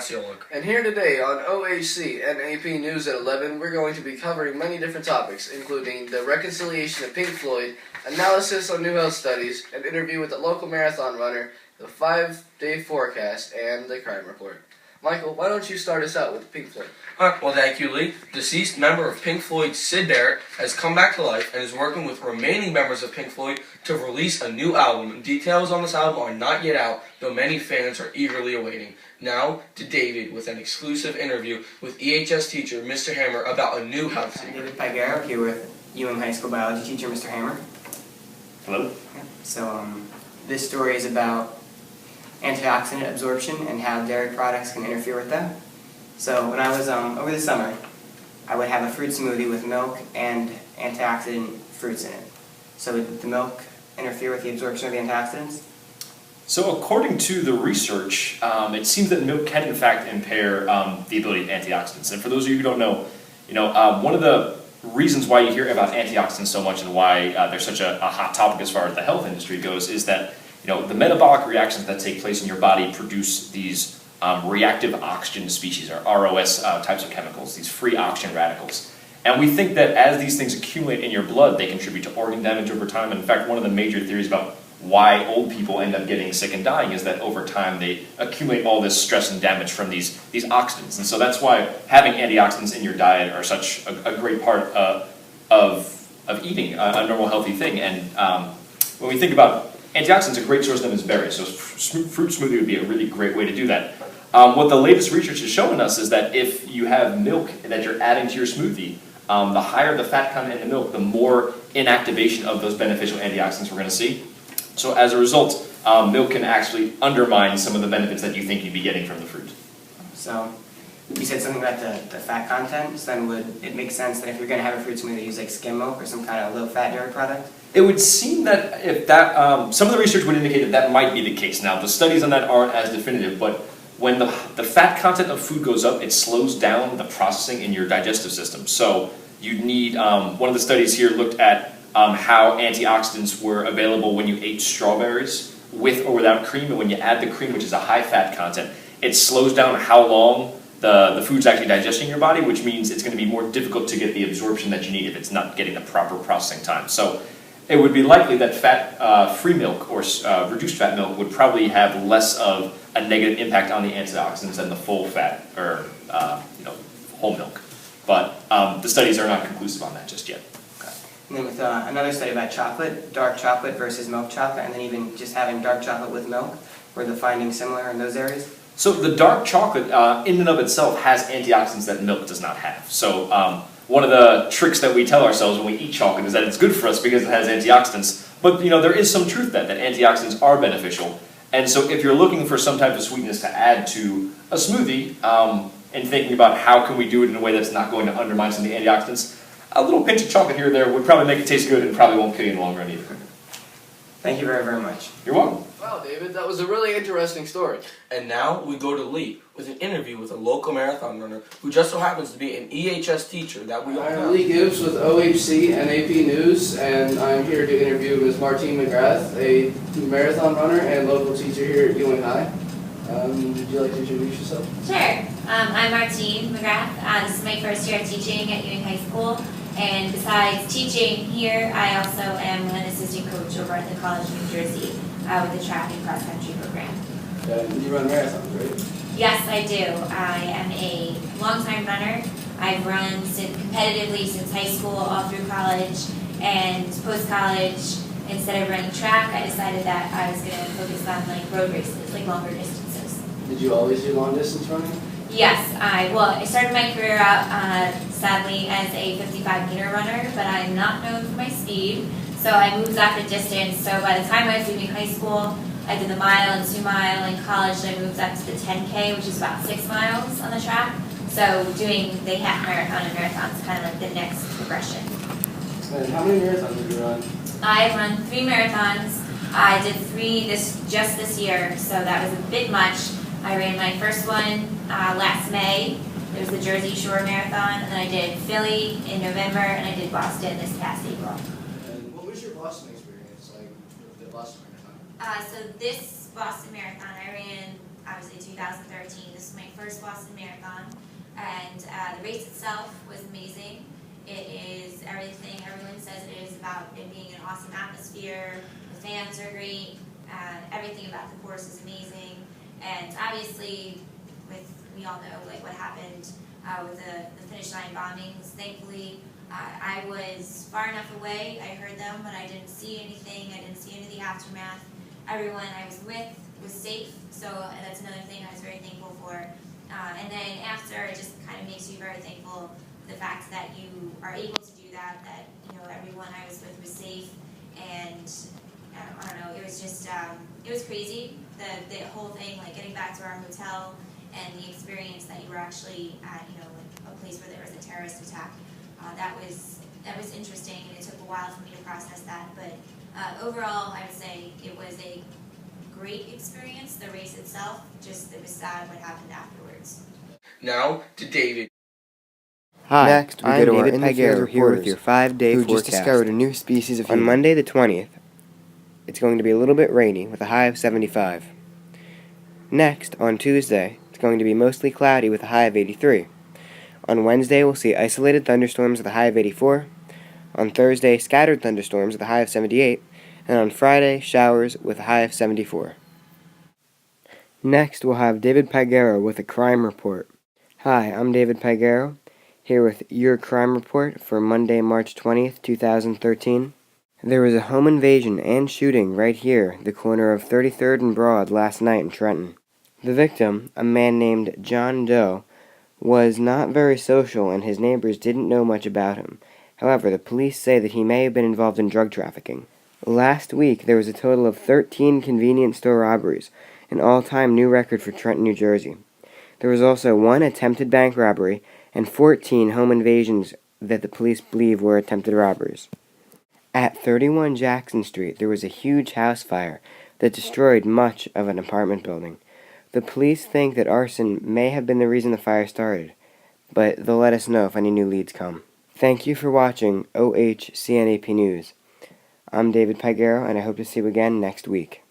Masioluk. And here today on OHCNAP News at 11, we're going to be covering many different topics, including the reconciliation of Pink Floyd, analysis on new health studies, an interview with a local marathon runner, the 5-day forecast, and the crime report. Michael, why don't you start us out with Pink Floyd? Well, thank you, Lee. Deceased member of Pink Floyd, Syd Barrett, has come back to life and is working with remaining members of Pink Floyd to release a new album. Details on this album are not yet out, though many fans are eagerly awaiting. Now to David with an exclusive interview with EHS teacher Mr. Hammer about a new health secret. David Pagaro here with UM High School biology teacher Mr. Hammer. Hello. So this story is about antioxidant absorption and how dairy products can interfere with that. So when I was over the summer, I would have a fruit smoothie with milk and antioxidant fruits in it. So would the milk interfere with the absorption of the antioxidants? So according to the research, it seems that milk can in fact impair the ability of antioxidants. And for those of you who don't know, one of the reasons why you hear about antioxidants so much and why they're such a hot topic as far as the health industry goes is that the metabolic reactions that take place in your body produce these reactive oxygen species, or ROS types of chemicals, these free oxygen radicals. And we think that as these things accumulate in your blood, they contribute to organ damage over time. And in fact, one of the major theories about why old people end up getting sick and dying is that over time they accumulate all this stress and damage from these oxidants. And so that's why having antioxidants in your diet are such a great part of eating a normal healthy thing. And when we think about antioxidants, a great source of them is berries. So fruit smoothie would be a really great way to do that. What the latest research is showing us is that if you have milk that you're adding to your smoothie, the higher the fat content in the milk, the more inactivation of those beneficial antioxidants we're going to see. So as a result, milk can actually undermine some of the benefits that you think you'd be getting from the fruit. So you said something about the fat content, so then would it make sense that if you're going to have a fruit smoothie, use like skim milk or some kind of low-fat dairy product? It would seem that if that, some of the research would indicate that might be the case. Now, the studies on that aren't as definitive, but when the fat content of food goes up, it slows down the processing in your digestive system. So you need, one of the studies here looked at how antioxidants were available when you ate strawberries with or without cream, and when you add the cream, which is a high fat content, it slows down how long the food's actually digesting in your body, which means it's going to be more difficult to get the absorption that you need if it's not getting the proper processing time. So it would be likely that fat-free milk or reduced fat milk would probably have less of a negative impact on the antioxidants than the full fat or whole milk. But the studies are not conclusive on that just yet. Okay. And then with another study about chocolate, dark chocolate versus milk chocolate, and then even just having dark chocolate with milk, were the findings similar in those areas? So the dark chocolate in and of itself has antioxidants that milk does not have. So one of the tricks that we tell ourselves when we eat chocolate is that it's good for us because it has antioxidants. But there is some truth that antioxidants are beneficial. And so if you're looking for some type of sweetness to add to a smoothie and thinking about how can we do it in a way that's not going to undermine some of the antioxidants, a little pinch of chocolate here or there would probably make it taste good and probably won't kill you in the long run either. Thank you very, very much. You're welcome. Wow, David, that was a really interesting story. And now we go to Lee with an interview with a local marathon runner who just so happens to be an EHS teacher that we all know. I'm Lee Gibbs with OHCNAP News, and I'm here to interview Ms. Martine McGrath, a marathon runner and local teacher here at UM High. Would you like to introduce yourself? Sure. I'm Martine McGrath. This is my first year teaching at UM High School. And besides teaching here, I also am an assistant coach over at the College of New Jersey with the track and cross country program. You run marathons, right? Yes, I do. I am a longtime runner. I've run competitively since high school, all through college, and post-college. Instead of running track, I decided that I was going to focus on road races, longer distances. Did you always do long distance running? Yes, I started my career out, sadly, as a 55-meter runner, but I'm not known for my speed, so I moved up the distance. So by the time I was leaving high school, I did the mile and 2 mile. In college, I moved up to the 10K, which is about 6 miles on the track. So doing the half marathon and marathon is kind of the next progression. And how many marathons did you run? I've run 3 marathons. I did 3 just this year, so that was a bit much. I ran my first one last May. It was the Jersey Shore Marathon, and then I did Philly in November, and I did Boston this past April. And what was your Boston experience like with the Boston Marathon? So this Boston Marathon, I ran obviously 2013. This was my first Boston Marathon, and the race itself was amazing. It is everything everyone says it is about it being an awesome atmosphere. The fans are great. Everything about the course is amazing, and obviously, we all know like what happened with the finish line bombings. Thankfully, I was far enough away. I heard them, but I didn't see anything. I didn't see any of the aftermath. Everyone I was with was safe, so that's another thing I was very thankful for. And then after, it just kind of makes you very thankful for the fact that you are able to do that. That everyone I was with was safe, and I don't know. It was just it was crazy. The whole thing, like getting back to our hotel and the experience that you were actually at a place where there was a terrorist attack. That was interesting, and it took a while for me to process that. But overall, I would say it was a great experience. The race itself, just it was sad what happened afterwards. Now to David. Hi, Next, we I'm go to our David in the Pagero field here with reporters your 5-day who forecast. just discovered a new species of On human. Monday the 20th, it's going to be a little bit rainy with a high of 75. Next, on Tuesday, it's going to be mostly cloudy with a high of 83. On Wednesday, we'll see isolated thunderstorms with a high of 84. On Thursday, scattered thunderstorms with a high of 78. And on Friday, showers with a high of 74. Next, we'll have David Pagero with a crime report. Hi, I'm David Pagero, here with your crime report for Monday, March 20th, 2013. There was a home invasion and shooting right here, the corner of 33rd and Broad, last night in Trenton. The victim, a man named John Doe, was not very social and his neighbors didn't know much about him. However, the police say that he may have been involved in drug trafficking. Last week, there was a total of 13 convenience store robberies, an all-time new record for Trenton, New Jersey. There was also 1 attempted bank robbery and 14 home invasions that the police believe were attempted robberies. At 31 Jackson Street, there was a huge house fire that destroyed much of an apartment building. The police think that arson may have been the reason the fire started, but they'll let us know if any new leads come. Thank you for watching OHCNAP News. I'm David Pagero, and I hope to see you again next week.